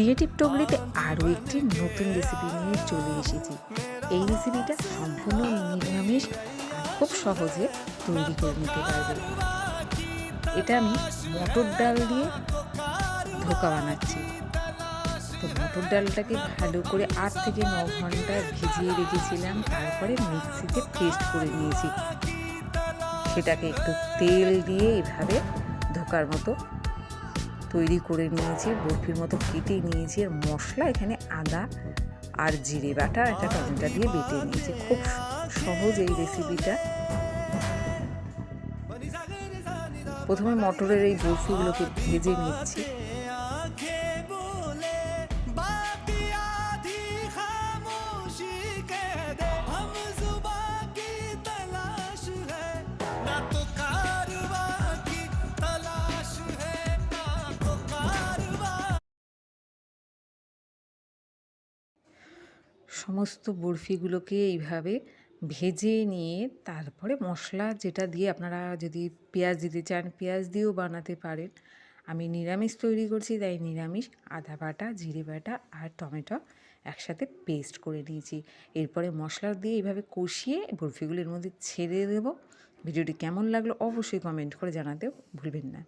Creative টগলিতে আরও একটি নতুন রেসিপি নিয়ে চলে এসেছি। এই রেসিপিটা সম্পূর্ণ নিরামিষ আর খুব সহজে তৈরি করে নিতে পারবে। এটা আমি মটর ডাল দিয়ে ধোকা বানাচ্ছি। তো মটর ডালটাকে ভালো করে 8 থেকে 9 ঘন্টা ভিজিয়ে রেখেছিলাম, তারপরে মিক্সিতে পেস্ট করে নিয়েছি। সেটাকে একটু তেল দিয়ে এভাবে ধোকার মতো তৈরি করে নিয়েছি, বরফির মতো কেটে নিয়েছি। আর মশলা এখানে আদা আর জিরে বাটা একটা টমেটো দিয়ে বেটে নিয়েছি। খুব সহজ এই রেসিপিটা। প্রথমে মটরের এই বরফিগুলোকে ভেজে নিচ্ছি। সমস্ত বরফিগুলোকে এইভাবে ভেজে নিয়ে তারপরে মশলা যেটা দিয়ে, আপনারা যদি পেঁয়াজ দিতে চান পেঁয়াজ দিয়েও বানাতে পারেন। আমি নিরামিষ তৈরি করছি, তাই নিরামিষ আদা বাটা, জিরে বাটা আর টমেটো একসাথে পেস্ট করে নিয়েছি। এরপরে মশলা দিয়ে এইভাবে কষিয়ে বরফিগুলোর মধ্যে ছেড়ে দেব। ভিডিওটি কেমন লাগলো অবশ্যই কমেন্ট করে জানাতেও ভুলবেন না।